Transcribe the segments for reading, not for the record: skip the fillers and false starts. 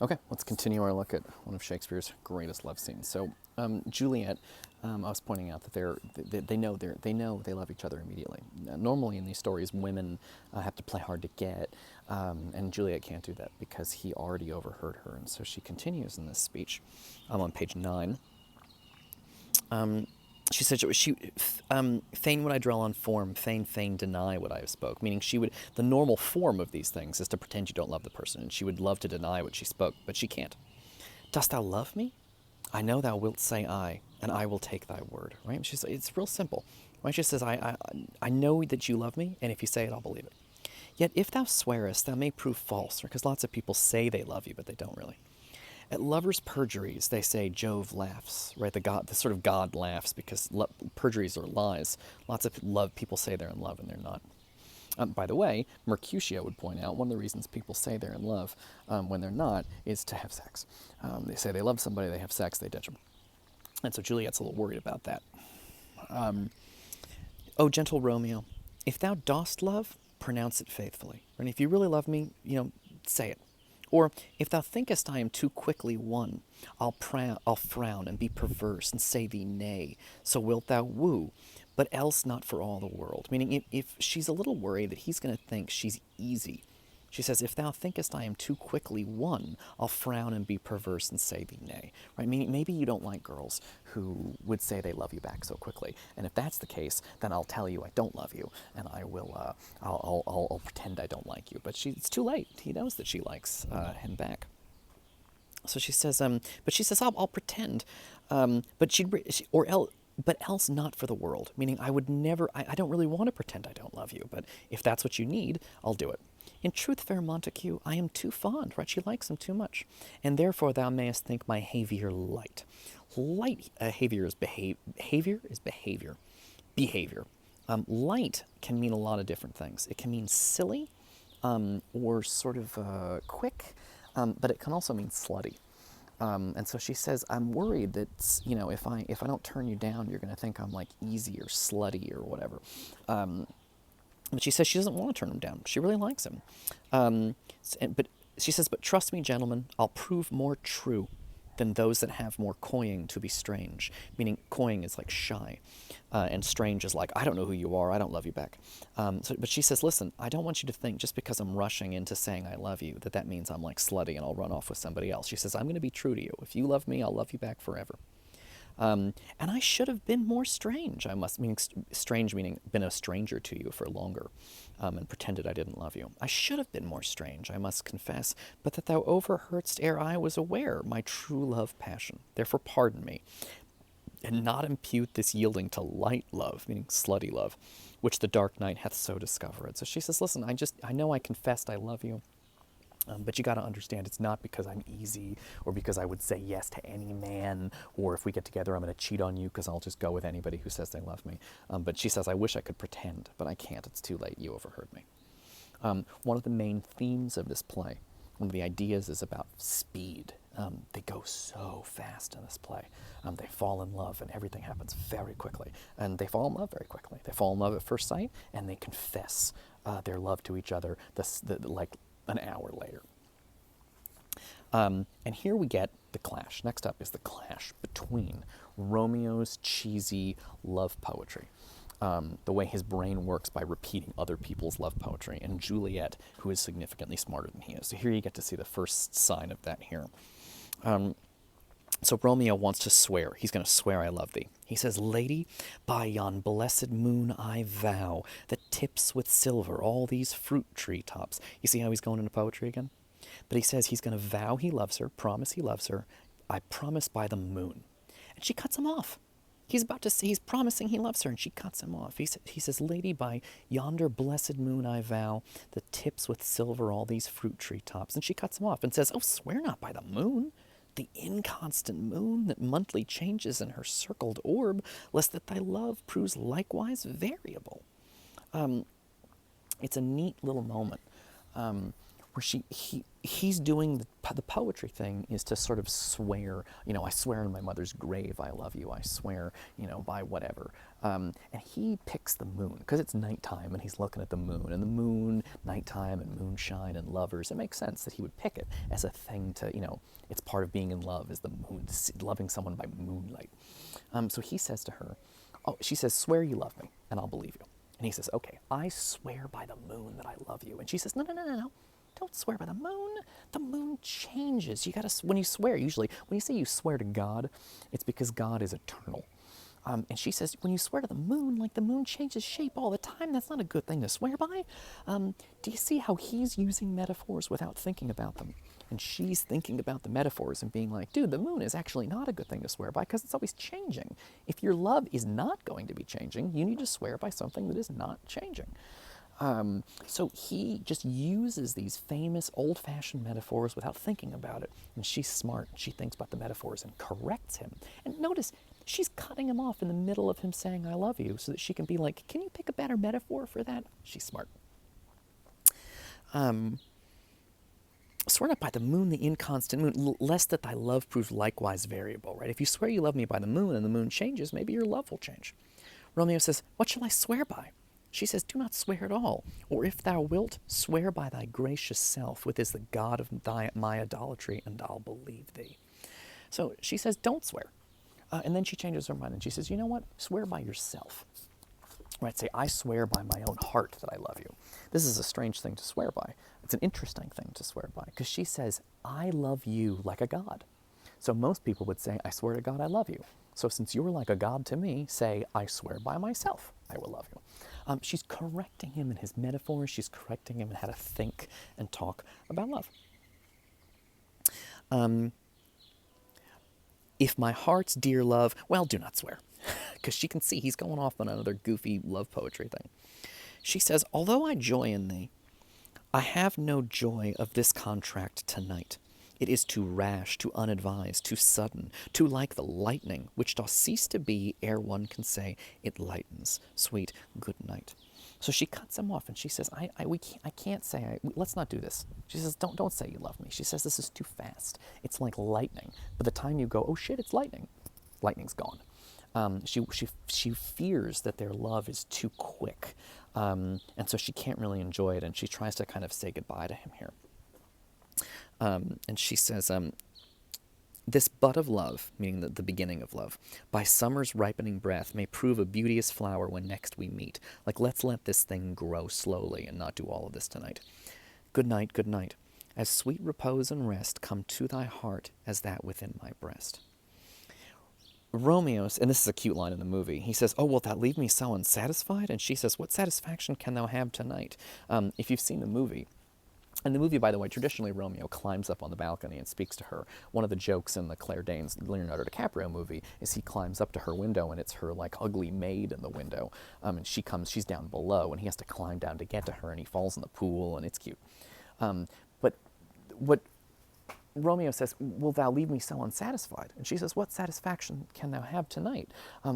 Okay, let's continue our look at one of Shakespeare's greatest love scenes. So, Juliet, I was pointing out that they know they love each other immediately. Normally in these stories, women have to play hard to get, and Juliet can't do that because he already overheard her, and so she continues in this speech. On page 9. She said, fain would I dwell on form, fain deny what I have spoke. Meaning the normal form of these things is to pretend you don't love the person, and she would love to deny what she spoke, but she can't. Dost thou love me? I know thou wilt say aye, and I will take thy word. Right? It's real simple. Right? She says, I know that you love me, and if you say it, I'll believe it. Yet if thou swearest, thou may prove false, because lots of people say they love you, but they don't really. At lovers' perjuries, they say Jove laughs, right? The sort of God laughs because perjuries are lies. Lots of people say they're in love and they're not. By the way, Mercutio would point out one of the reasons people say they're in love when they're not is to have sex. They say they love somebody, they have sex, they ditch them. And so Juliet's a little worried about that. O gentle Romeo, if thou dost love, pronounce it faithfully. And if you really love me, say it. Or, if thou thinkest I am too quickly won, I'll frown and be perverse and say thee nay. So wilt thou woo, but else not for all the world. Meaning, if she's a little worried that he's going to think she's easy, she says, if thou thinkest I am too quickly won, I'll frown and be perverse and say thee nay. Right? Meaning, maybe you don't like girls who would say they love you back so quickly. And if that's the case, then I'll tell you I don't love you, and I will. I'll pretend I don't like you. But it's too late. He knows that she likes him back. So she says, I'll pretend, but else not for the world. Meaning, I would never. I don't really want to pretend I don't love you. But if that's what you need, I'll do it. In truth, fair Montague, I am too fond, right? She likes him too much, and therefore thou mayest think my behavior light. Light behavior is behavior. Behavior. Light can mean a lot of different things. It can mean silly, or sort of quick, but it can also mean slutty. And so she says, I'm worried that if I don't turn you down, you're going to think I'm like easy or slutty or whatever. But she says she doesn't want to turn him down. She really likes him. But she says, but trust me, gentlemen, I'll prove more true than those that have more coying to be strange. Meaning coying is like shy. And strange is like, I don't know who you are, I don't love you back. But she says, listen, I don't want you to think just because I'm rushing into saying I love you, that means I'm like slutty and I'll run off with somebody else. She says, I'm going to be true to you. If you love me, I'll love you back forever. And I should have been more strange. Strange meaning been a stranger to you for longer, and pretended I didn't love you. I should have been more strange, I must confess, but that thou overheardst ere I was aware my true love passion. Therefore pardon me, and not impute this yielding to light love, meaning slutty love, which the dark night hath so discovered. So she says, listen, I know I confessed I love you. But you got to understand, it's not because I'm easy or because I would say yes to any man, or if we get together, I'm going to cheat on you because I'll just go with anybody who says they love me. But she says, I wish I could pretend, but I can't. It's too late. You overheard me. One of the main themes of this play, one of the ideas is about speed. They go so fast in this play. They fall in love and everything happens very quickly. And they fall in love very quickly. They fall in love at first sight and they confess their love to each other like an hour later. And here we get the clash. Next up is the clash between Romeo's cheesy love poetry, the way his brain works by repeating other people's love poetry, and Juliet, who is significantly smarter than he is. So here you get to see the first sign of that here. So Romeo wants to swear. He's going to swear I love thee. He says, Lady, by yon blessed moon I vow that tips with silver all these fruit tree tops. You see how he's going into poetry again? But he says he's going to vow he loves her, promise he loves her. I promise by the moon. And she cuts him off. He's promising he loves her, and she cuts him off. He says, Lady, by yonder blessed moon I vow that tips with silver all these fruit tree tops. And she cuts him off and says, oh, swear not by the moon, the inconstant moon that monthly changes in her circled orb, lest that thy love proves likewise variable. It's a neat little moment where he's doing the poetry thing is to sort of swear, I swear in my mother's grave I love you, I swear, by whatever. And he picks the moon, because it's nighttime and he's looking at the moon, and the moon, nighttime and moonshine and lovers. It makes sense that he would pick it as a thing to, it's part of being in love, is the moon, loving someone by moonlight. So he says to her, she says, swear you love me and I'll believe you. And he says, okay, I swear by the moon that I love you. And she says, no, no, no, no, no. Don't swear by the moon. The moon changes. You gotta, when you swear, usually, when you say you swear to God, it's because God is eternal. And she says, when you swear to the moon, like the moon changes shape all the time. That's not a good thing to swear by. Do you see how he's using metaphors without thinking about them? And she's thinking about the metaphors and being like, dude, the moon is actually not a good thing to swear by because it's always changing. If your love is not going to be changing, you need to swear by something that is not changing. So he just uses these famous old-fashioned metaphors without thinking about it. And she's smart. She thinks about the metaphors and corrects him. And notice, she's cutting him off in the middle of him saying, I love you, so that she can be like, can you pick a better metaphor for that? She's smart. Swear not by the moon, the inconstant moon, lest that thy love prove likewise variable, right? If you swear you love me by the moon and the moon changes, maybe your love will change. Romeo says, what shall I swear by? She says, do not swear at all, or if thou wilt, swear by thy gracious self, which is the God of my idolatry, and I'll believe thee. So she says, don't swear. And then she changes her mind, and she says, you know what? Swear by yourself. Right? Say, I swear by my own heart that I love you. This is a strange thing to swear by. It's an interesting thing to swear by, because she says, I love you like a God. So most people would say, I swear to God I love you. So since you're like a God to me, say, I swear by myself I will love you. She's correcting him in his metaphors. She's correcting him in how to think and talk about love. If my heart's dear love, well, do not swear. Because she can see he's going off on another goofy love poetry thing. She says, although I joy in thee, I have no joy of this contract tonight. It is too rash, too unadvised, too sudden, too like the lightning, which doth cease to be ere one can say, it lightens, sweet good night. So she cuts him off and she says, I can't say, let's not do this. She says, don't say you love me. She says, this is too fast. It's like lightning. By the time you go, oh shit, it's lightning, lightning's gone. She fears that their love is too quick. And so she can't really enjoy it, and she tries to kind of say goodbye to him here. And she says, this bud of love, meaning the beginning of love, by summer's ripening breath may prove a beauteous flower when next we meet. Like, let's let this thing grow slowly and not do all of this tonight. Good night, good night. As sweet repose and rest come to thy heart as that within my breast. Romeo, and this is a cute line in the movie, he says, oh, wilt thou leave me so unsatisfied? And she says, what satisfaction can thou have tonight? If you've seen the movie, in the movie, by the way, traditionally Romeo climbs up on the balcony and speaks to her. One of the jokes in the Claire Danes, Leonardo DiCaprio movie is he climbs up to her window and it's her like ugly maid in the window. And she's down below and he has to climb down to get to her and he falls in the pool and it's cute. But what Romeo says, will thou leave me so unsatisfied? And she says, what satisfaction can thou have tonight?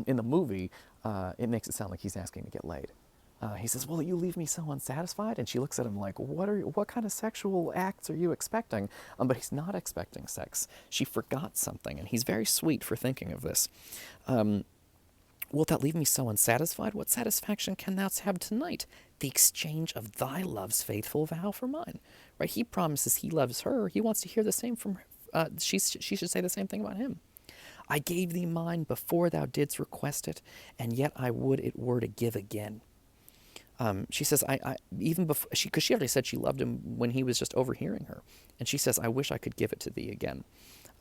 In the movie, it makes it sound like he's asking to get laid. He says, will you leave me so unsatisfied? And she looks at him like, what kind of sexual acts are you expecting? But he's not expecting sex. She forgot something, and he's very sweet for thinking of this. Wilt thou leave me so unsatisfied? What satisfaction can thou have tonight? The exchange of thy love's faithful vow for mine. Right? He promises he loves her. He wants to hear the same from her. She should say the same thing about him. I gave thee mine before thou didst request it, and yet I would it were to give again. She says, even before, because she already said she loved him when he was just overhearing her. And she says, I wish I could give it to thee again.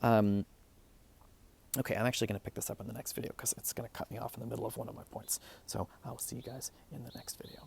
Okay, I'm actually going to pick this up in the next video because it's going to cut me off in the middle of one of my points. So I'll see you guys in the next video.